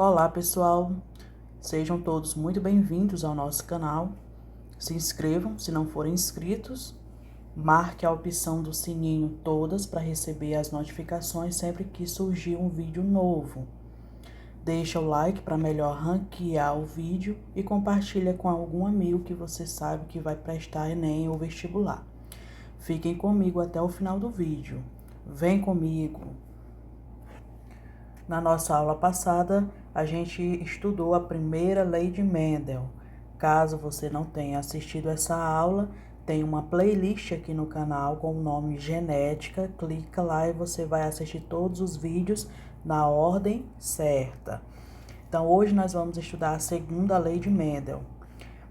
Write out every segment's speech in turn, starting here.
Olá pessoal, sejam todos muito bem-vindos ao nosso canal. Se inscrevam se não forem inscritos, marque a opção do sininho todas para receber as notificações sempre que surgir um vídeo novo. Deixa o like para melhor ranquear o vídeo e compartilha com algum amigo que você sabe que vai prestar Enem ou vestibular. Fiquem comigo até o final do vídeo. Vem comigo! Na nossa aula passada, a gente estudou a primeira lei de Mendel. Caso você não tenha assistido essa aula, tem uma playlist aqui no canal com o nome Genética. Clica lá e você vai assistir todos os vídeos na ordem certa. Então, hoje nós vamos estudar a segunda lei de Mendel.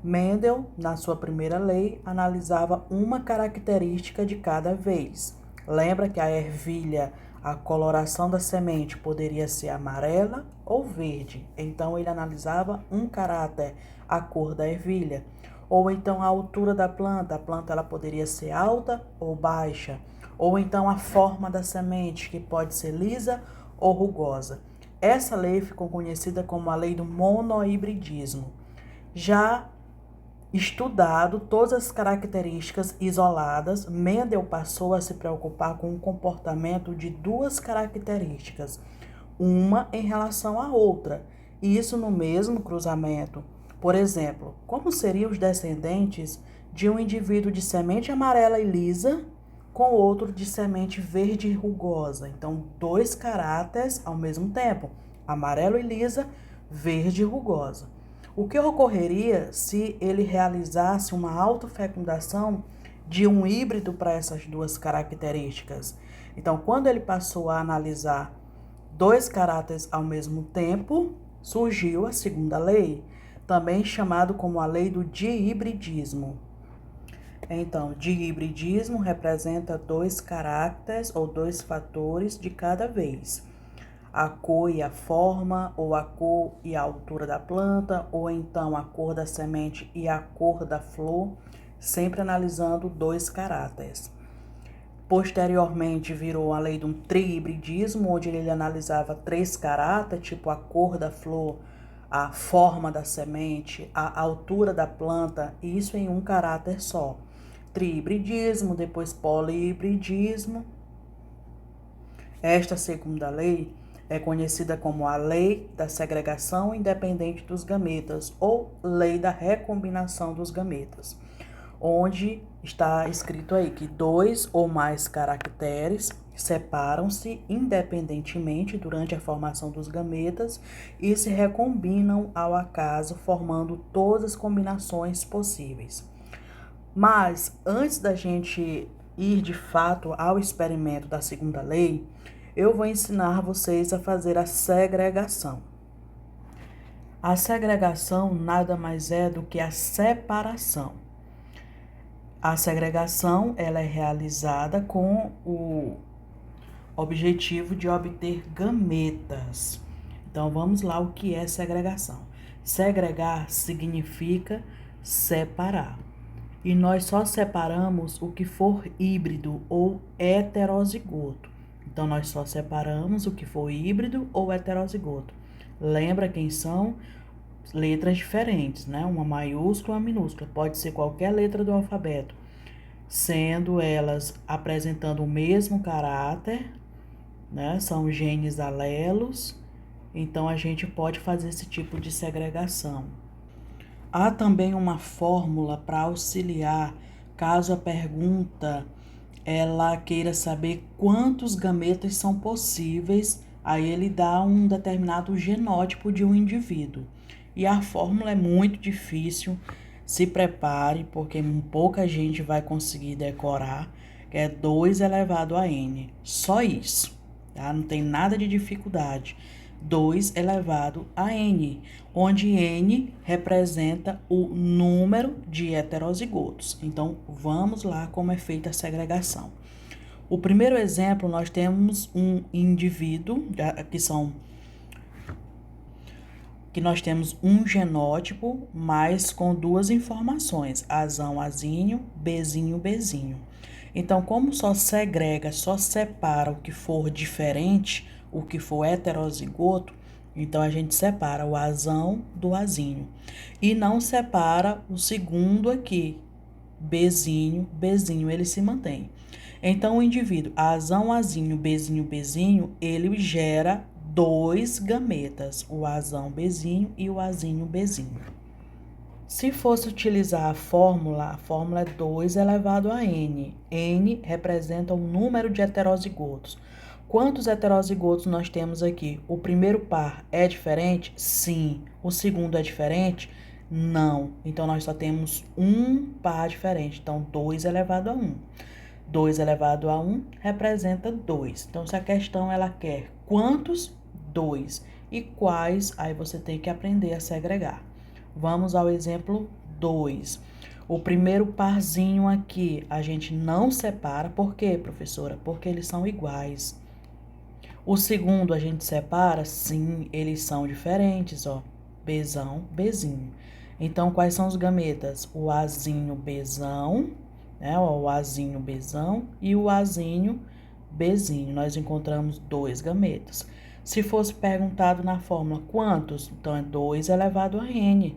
Mendel, na sua primeira lei, analisava uma característica de cada vez. Lembra que a ervilha, a coloração da semente poderia ser amarela ou verde. Então, ele analisava um caráter, a cor da ervilha. Ou então, a altura da planta. A planta ela poderia ser alta ou baixa. Ou então, a forma da semente, que pode ser lisa ou rugosa. Essa lei ficou conhecida como a lei do monohibridismo. Já estudado todas as características isoladas, Mendel passou a se preocupar com o comportamento de duas características, uma em relação à outra, e isso no mesmo cruzamento. Por exemplo, como seriam os descendentes de um indivíduo de semente amarela e lisa com outro de semente verde e rugosa? Então, dois caráteres ao mesmo tempo, amarelo e lisa, verde e rugosa. O que ocorreria se ele realizasse uma autofecundação de um híbrido para essas duas características? Então, quando ele passou a analisar dois caráteres ao mesmo tempo, surgiu a segunda lei, também chamado como a lei do dihibridismo. Então, dihibridismo representa dois caracteres ou dois fatores de cada vez. A cor e a forma, ou a cor e a altura da planta, ou então a cor da semente e a cor da flor, sempre analisando dois caráteres. Posteriormente virou a lei do trihibridismo, onde ele analisava três caráteres, tipo a cor da flor, a forma da semente, a altura da planta, isso em um caráter só. Trihibridismo, depois polihibridismo. Esta segunda lei é conhecida como a lei da segregação independente dos gametas ou lei da recombinação dos gametas, onde está escrito aí que dois ou mais caracteres separam-se independentemente durante a formação dos gametas e se recombinam ao acaso, formando todas as combinações possíveis. Mas antes da gente ir de fato ao experimento da segunda lei, eu vou ensinar vocês a fazer a segregação. A segregação nada mais é do que a separação. A segregação ela é realizada com o objetivo de obter gametas. Então vamos lá o que é segregação. Segregar significa separar. E nós só separamos o que for híbrido ou heterozigoto. Então, nós só separamos o que for híbrido ou heterozigoto. Lembra quem são? Letras diferentes, né? Uma maiúscula e uma minúscula. Pode ser qualquer letra do alfabeto, sendo elas apresentando o mesmo caráter, né? São genes alelos. Então, a gente pode fazer esse tipo de segregação. Há também uma fórmula para auxiliar caso a pergunta ela queira saber quantos gametas são possíveis, aí ele dá um determinado genótipo de um indivíduo. E a fórmula é muito difícil, se prepare, porque pouca gente vai conseguir decorar, que é 2 elevado a n. Só isso, tá? Não tem nada de dificuldade. 2 elevado a n, onde n representa o número de heterozigotos. Então, vamos lá como é feita a segregação. O primeiro exemplo, nós temos um indivíduo, que nós temos um genótipo, mas com duas informações, Azão, Azinho, Bzinho, Bzinho. Então, como só segrega, só separa o que for diferente, o que for heterozigoto, Então, a gente separa o azão do azinho. E não separa o segundo aqui, Bzinho, Bzinho, ele se mantém. Então, o indivíduo azão, azinho, Bzinho, Bzinho, ele gera dois gametas, o azão Bzinho e o azinho Bzinho. Se fosse utilizar a fórmula é 2 elevado a n. N representa o número de heterozigotos. Quantos heterozigotos nós temos aqui? O primeiro par é diferente? Sim. O segundo é diferente? Não. Então, nós só temos um par diferente. Então, 2 elevado a 1. 2 elevado a 1 representa 2. Então, se a questão ela quer quantos? 2. E quais? Aí você tem que aprender a segregar. Vamos ao exemplo 2. O primeiro parzinho aqui, a gente não separa. Por quê, professora? Porque eles são iguais. O segundo, a gente separa? Sim, eles são diferentes, ó. Bzão, Bzinho. Então, quais são os gametas? O azinho, Bzão, né? O azinho, Bzão e o azinho, Bzinho. Nós encontramos dois gametas. Se fosse perguntado na fórmula quantos, então é 2 elevado a n.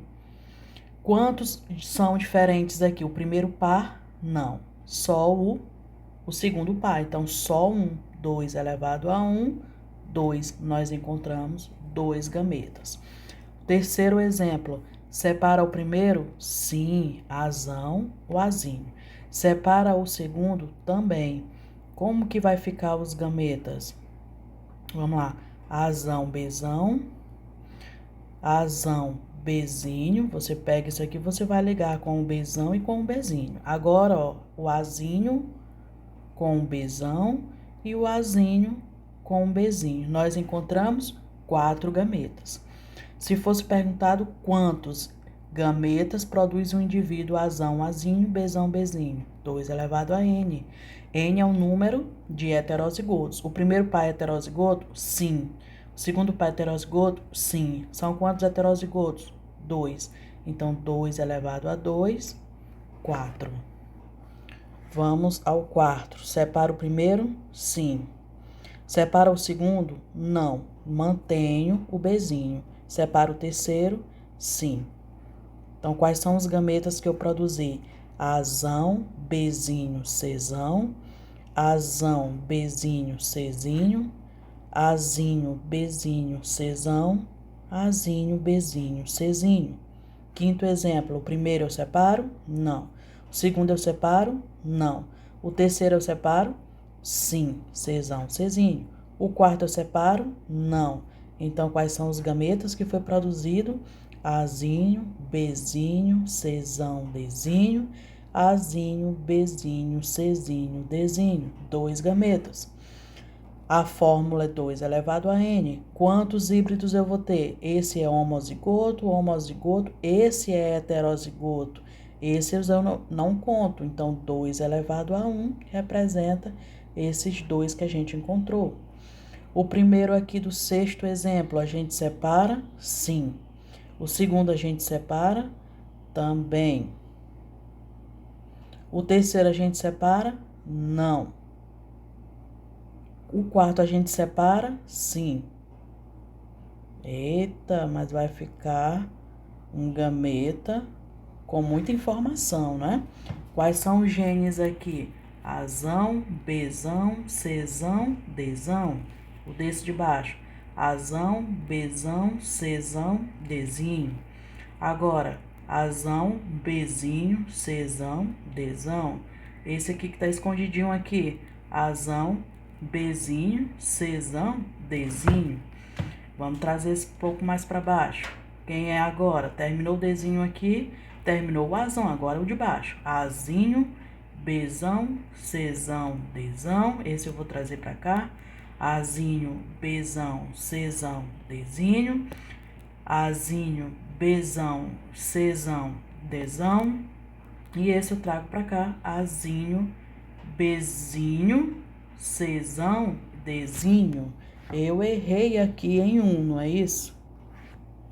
Quantos são diferentes aqui? O primeiro par, não. Só o segundo par. Então, só um. 2 elevado a 1, 2. Nós encontramos dois gametas. Terceiro exemplo. Separa o primeiro? Sim, azão, o azinho. Separa o segundo? Também. Como que vai ficar os gametas? Vamos lá. Azão, Bzão. Azão, Bzinho. Você pega isso aqui, você vai ligar com o Bzão e com o Bzinho. Agora, ó, o azinho com o Bzão e o azinho com o Bzinho. Nós encontramos 4 gametas. Se fosse perguntado quantos gametas produz um indivíduo azão, azinho, Bzão, Bzinho, 2 elevado a n. N é o número de heterozigotos. O primeiro par é heterozigoto? Sim. O segundo par é heterozigoto? Sim. São quantos heterozigotos? 2. Então, 2 elevado a 2, 4. Vamos ao quarto. Separa o primeiro? Sim. Separa o segundo? Não. Mantenho o Bzinho. Separa o terceiro? Sim. Então, quais são os gametas que eu produzi? Azão, Bzinho, Czão. Azão, Bzinho, Czinho. Azinho, Bzinho, Czão. Azinho, Bzinho, Czinho. Quinto exemplo. O primeiro eu separo? Não. O segundo eu separo? Não. O terceiro eu separo? Sim, Czão, Czinho. O quarto eu separo? Não. Então, quais são os gametas que foi produzido? Azinho, Bzinho, Czão, Dzinho. Azinho, Bzinho, Czinho, Dzinho. 2 gametas. A fórmula é 2 elevado a n. Quantos híbridos eu vou ter? Esse é homozigoto, homozigoto. Esse é heterozigoto. Esse eu não conto. Então, 2 elevado a 1 representa esses dois que a gente encontrou. O primeiro aqui do sexto exemplo, a gente separa? Sim. O segundo a gente separa? Também. O terceiro a gente separa? Não. O quarto a gente separa? Sim. Eita, mas vai ficar um gameta com muita informação, né? Quais são os genes aqui? Azão, Bzão, Czão, Dzão. O desse de baixo. Azão, Bzão, Czão, Dzinho. Agora, azão, Bzinho, Czão, Dzão. Esse aqui que tá escondidinho aqui. Azão, Bzinho, Czão, Dzinho. Vamos trazer esse pouco mais para baixo. Quem é agora? Terminou o Dzinho aqui, terminou o azão, agora o de baixo. Azinho, Bzão, Czão, Dzão. Esse eu vou trazer para cá. Azinho, Bzão, Czão, Dzinho. Azinho, Bzão, Czão, Dzão. E esse eu trago para cá. Azinho, Bzinho, Czão, Dzinho. Eu errei aqui em um, não é isso?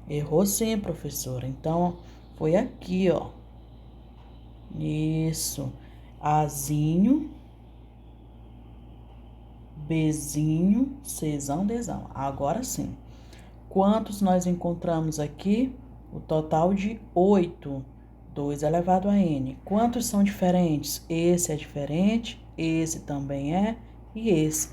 Errou sim, professora. Então, foi aqui, ó. Isso. Azinho, Bzinho, Czão, Dzão. Agora sim. Quantos nós encontramos aqui? O total de 8. 2 elevado a n. Quantos são diferentes? Esse é diferente, esse também é, e esse.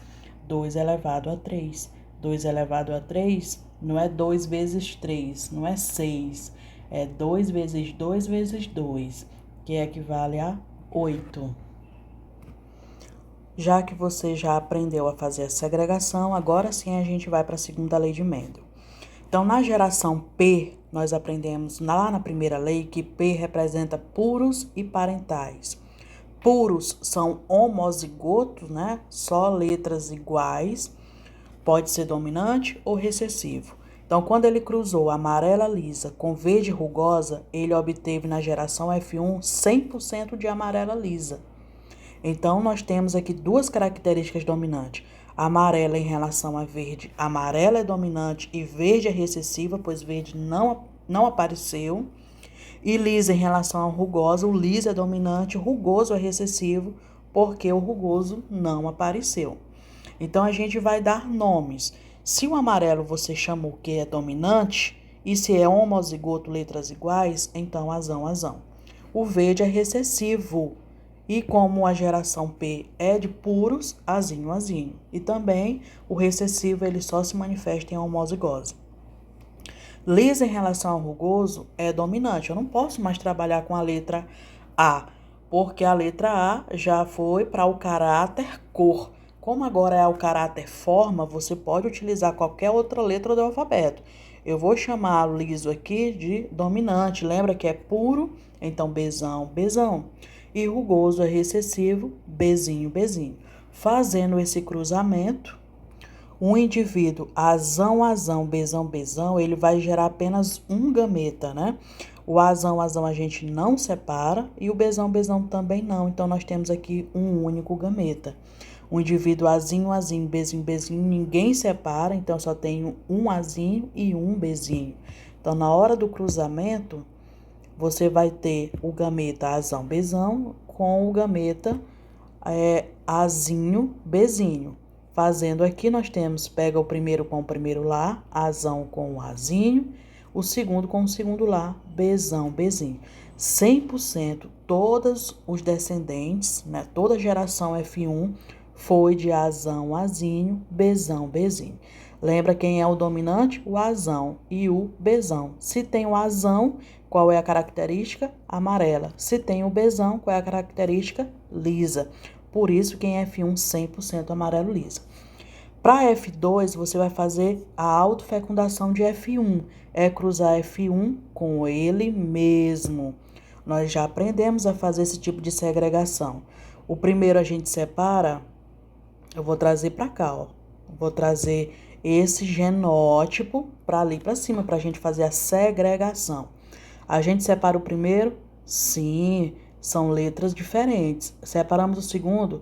2 elevado a 3. 2 elevado a 3 não é 2 vezes 3, não é 6. É 2 vezes 2 vezes 2, que equivale a 8. Já que você já aprendeu a fazer a segregação, agora sim a gente vai para a segunda lei de Mendel. Então, na geração P, nós aprendemos lá na primeira lei que P representa puros e parentais. Puros são homozigotos, né? Só letras iguais, pode ser dominante ou recessivo. Então, quando ele cruzou amarela lisa com verde rugosa, ele obteve na geração F1 100% de amarela lisa. Então, nós temos aqui duas características dominantes. Amarela em relação a verde. Amarela é dominante e verde é recessiva, pois verde não apareceu. E lisa em relação ao rugoso. O liso é dominante, o rugoso é recessivo, porque o rugoso não apareceu. Então, a gente vai dar nomes. Se o amarelo você chamou que é dominante, e se é homozigoto, letras iguais, então azão, azão. O verde é recessivo. E como a geração P é de puros, azinho, azinho. E também o recessivo ele só se manifesta em homozigose. Lisa em relação ao rugoso é dominante. Eu não posso mais trabalhar com a letra A, porque a letra A já foi para o caráter cor. Como agora é o caráter forma, você pode utilizar qualquer outra letra do alfabeto. Eu vou chamar o liso aqui de dominante. Lembra que é puro? Então, Bzão, Bzão. E rugoso é recessivo, Bzinho, Bzinho. Fazendo esse cruzamento, um indivíduo azão, azão, Bzão, Bzão, ele vai gerar apenas um gameta, né? O azão, azão a gente não separa e o Bzão, Bzão também não. Então, nós temos aqui um único gameta. O indivíduo azinho, azinho, Bzinho, Bzinho, ninguém separa, então só tem um azinho e um Bzinho. Então, na hora do cruzamento, você vai ter o gameta azão, Bzão com o gameta azinho, Bzinho. Fazendo aqui, nós temos, pega o primeiro com o primeiro lá, azão com o azinho, o segundo com o segundo lá, Bzão, Bzinho. 100% todos os descendentes, né, toda a geração F1 foi de azão, azinho, Bzão, Bzinho. Lembra quem é o dominante? O azão e o Bzão. Se tem o azão, qual é a característica? Amarela. Se tem o Bzão, qual é a característica? Lisa. Por isso, quem é F1, 100% amarelo lisa. Para F2, você vai fazer a autofecundação de F1. É cruzar F1 com ele mesmo. Nós já aprendemos a fazer esse tipo de segregação. O primeiro a gente separa, eu vou trazer para cá, ó. Vou trazer esse genótipo para ali para cima, para a gente fazer a segregação. A gente separa o primeiro? Sim, são letras diferentes. Separamos o segundo?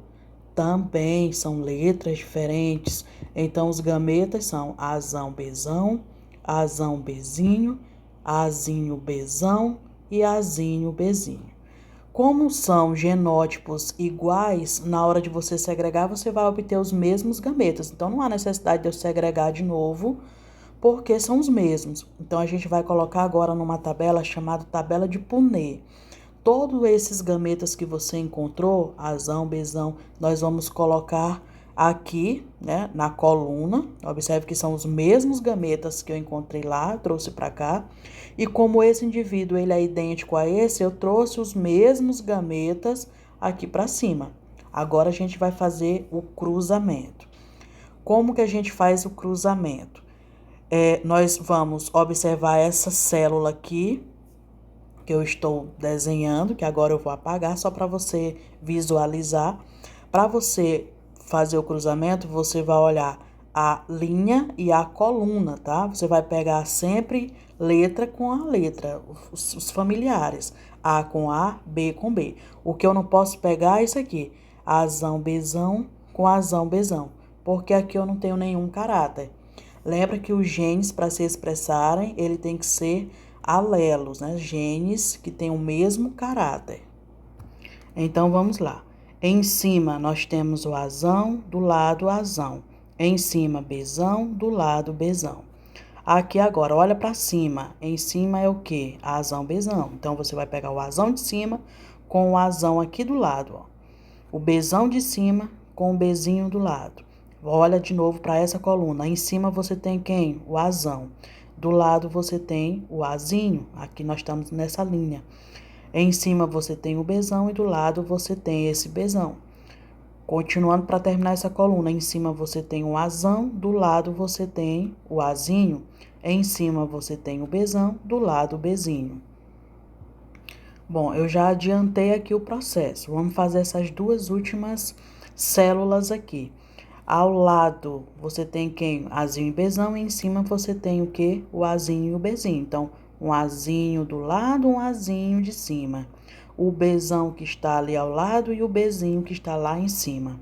Também são letras diferentes. Então, os gametas são azão, Bzão, azão, Bzinho, azinho, Bzão e azinho, Bzinho. Como são genótipos iguais, na hora de você segregar, você vai obter os mesmos gametas. Então, não há necessidade de eu segregar de novo, porque são os mesmos. Então, a gente vai colocar agora numa tabela chamada tabela de Punnett. Todos esses gametas que você encontrou, azão, Bzão, nós vamos colocar aqui, né, na coluna. Observe que são os mesmos gametas que eu encontrei lá, trouxe para cá. E como esse indivíduo ele é idêntico a esse, eu trouxe os mesmos gametas aqui para cima. Agora a gente vai fazer o cruzamento. Como que a gente faz o cruzamento? Nós vamos observar essa célula aqui, que eu estou desenhando, que agora eu vou apagar só para você visualizar. Para você fazer o cruzamento, você vai olhar a linha e a coluna, tá? Você vai pegar sempre letra com a letra, os familiares. A com A, B com B. O que eu não posso pegar é isso aqui, azão, Bzão com azão, Bzão, porque aqui eu não tenho nenhum caráter. Lembra que os genes, para se expressarem, ele tem que ser alelos, né? Genes que têm o mesmo caráter. Então, vamos lá. Em cima, nós temos o azão, do lado azão. Em cima, Bzão, do lado Bzão. Aqui agora, olha para cima. Em cima é o quê? Azão, Bzão. Então, você vai pegar o azão de cima com o azão aqui do lado, ó. O Bzão de cima com o Bzinho do lado. Olha de novo para essa coluna. Em cima você tem quem? O azão. Do lado você tem o azinho. Aqui nós estamos nessa linha. Em cima você tem o Bzão e do lado você tem esse Bzão. Continuando para terminar essa coluna, em cima você tem o azão, do lado você tem o azinho. Em cima você tem o Bzão, do lado o Bzinho. Bom, eu já adiantei aqui o processo. Vamos fazer essas duas últimas células aqui. Ao lado você tem quem? Azinho e Bzão, e em cima você tem o quê? O azinho e o Bzinho. Então, um azinho do lado, um azinho de cima. O Bzão que está ali ao lado e o Bzinho que está lá em cima.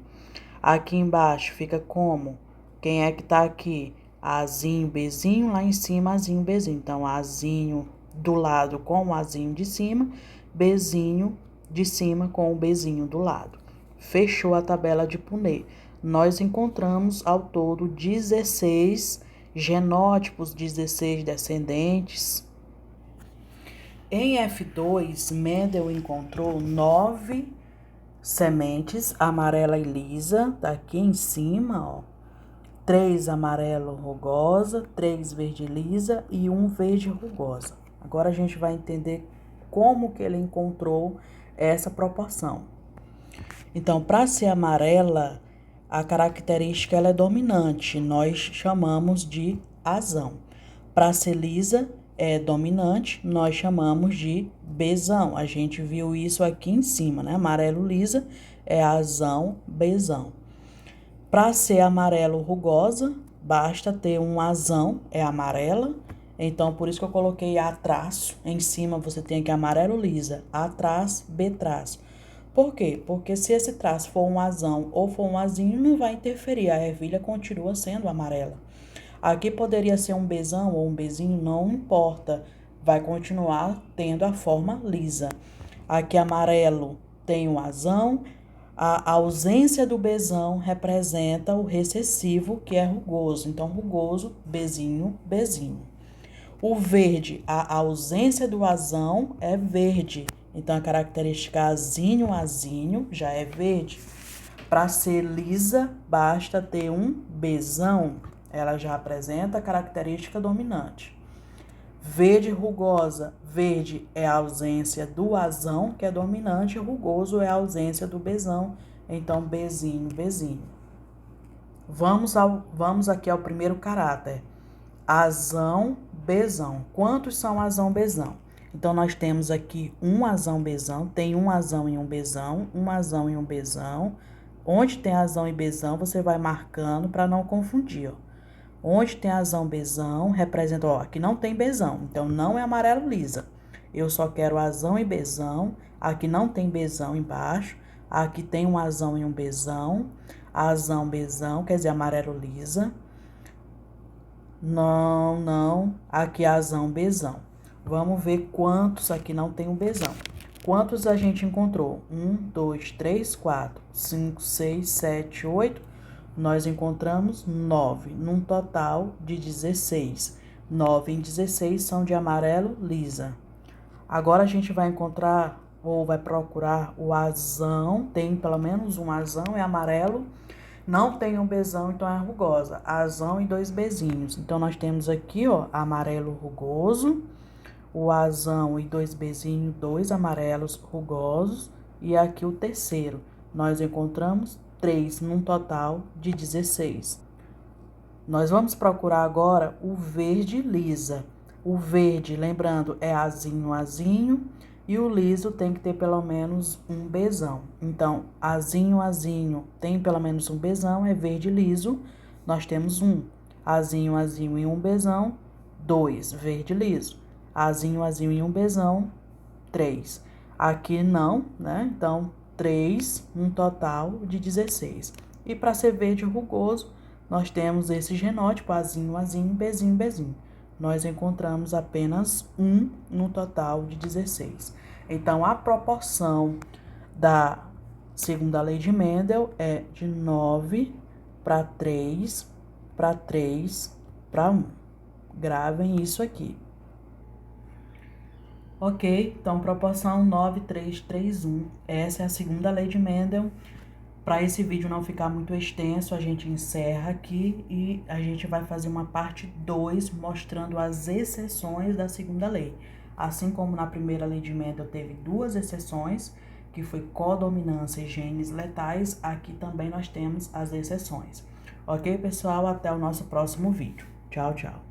Aqui embaixo fica como? Quem é que tá aqui? Azinho, Bzinho, lá em cima, azinho, Bzinho. Então, azinho do lado com o azinho de cima, Bzinho de cima com o Bzinho do lado. Fechou a tabela de Punnett. Nós encontramos ao todo 16 genótipos, 16 descendentes. Em F2, Mendel encontrou 9 sementes, amarela e lisa, tá aqui em cima, ó. 3 amarelo rugosa, 3 verde lisa e 1 verde rugosa. Agora a gente vai entender como que ele encontrou essa proporção. Então, para ser amarela, a característica ela é dominante, nós chamamos de azão. Para ser lisa, é dominante, nós chamamos de Bzão. A gente viu isso aqui em cima, né? Amarelo lisa é azão, Bzão. Para ser amarelo rugosa, basta ter um azão, é amarela. Então, por isso que eu coloquei A traço. Em cima você tem aqui amarelo lisa, A traço, B traço. Por quê? Porque se esse traço for um azão ou for um azinho, não vai interferir. A ervilha continua sendo amarela. Aqui poderia ser um Bzão ou um Bzinho, não importa. Vai continuar tendo a forma lisa. Aqui amarelo tem o azão. A ausência do Bzão representa o recessivo, que é rugoso. Então, rugoso, Bzinho, Bzinho. O verde, a ausência do azão é verde. Então, a característica azinho, azinho, já é verde. Para ser lisa, basta ter um Bzão. Ela já apresenta a característica dominante. Verde rugosa, verde é a ausência do azão, que é dominante, e rugoso é a ausência do Bzão, então Bzinho, Bzinho. Vamos aqui ao primeiro caráter. Azão, Bzão. Quantos são azão, Bzão? Então, nós temos aqui um azão, Bzão, tem um azão e um Bzão, um azão e um Bzão. Onde tem azão e Bzão, você vai marcando para não confundir, ó. Onde tem azão, Bzão, representa, ó, aqui não tem Bzão, então não é amarelo lisa. Eu só quero azão e Bzão, aqui não tem Bzão embaixo, aqui tem um azão e um Bzão, azão, Bzão, quer dizer amarelo lisa. Não, aqui é azão, Bzão. Vamos ver quantos aqui não tem um Bzão. Quantos a gente encontrou? 1, 2, 3, 4, 5, 6, 7, 8. Nós encontramos 9, num total de 16. 9 em 16 são de amarelo lisa. Agora a gente vai encontrar, ou vai procurar o azão, tem pelo menos um azão, é amarelo. Não tem um Bzão, então é rugosa. Azão e 2 Bzinhos. Então, nós temos aqui, ó, amarelo rugoso, o azão e 2 Bzinhos, 2 amarelos rugosos. E aqui o terceiro. Nós encontramos 3, num total de 16. Nós vamos procurar agora o verde lisa. O verde, lembrando, é azinho, azinho. E o liso tem que ter pelo menos um Bzão. Então, azinho, azinho, tem pelo menos um Bzão, é verde liso. Nós temos 1. Azinho, azinho e um Bzão, 2, verde liso. Azinho, azinho e um Bzão, 3. Aqui não, né? Então, 3, um total de 16. E para ser verde rugoso, nós temos esse genótipo, azinho, azinho, Bzinho, Bzinho. Nós encontramos apenas 1 no total de 16. Então, a proporção da segunda lei de Mendel é de 9 para 3 para 3 para 1. Gravem isso aqui. Ok, então proporção 9331. Essa é a segunda lei de Mendel. Para esse vídeo não ficar muito extenso, a gente encerra aqui e a gente vai fazer uma parte 2 mostrando as exceções da segunda lei. Assim como na primeira lei de Mendel teve 2 exceções, que foi codominância e genes letais, aqui também nós temos as exceções. Ok, pessoal? Até o nosso próximo vídeo. Tchau, tchau.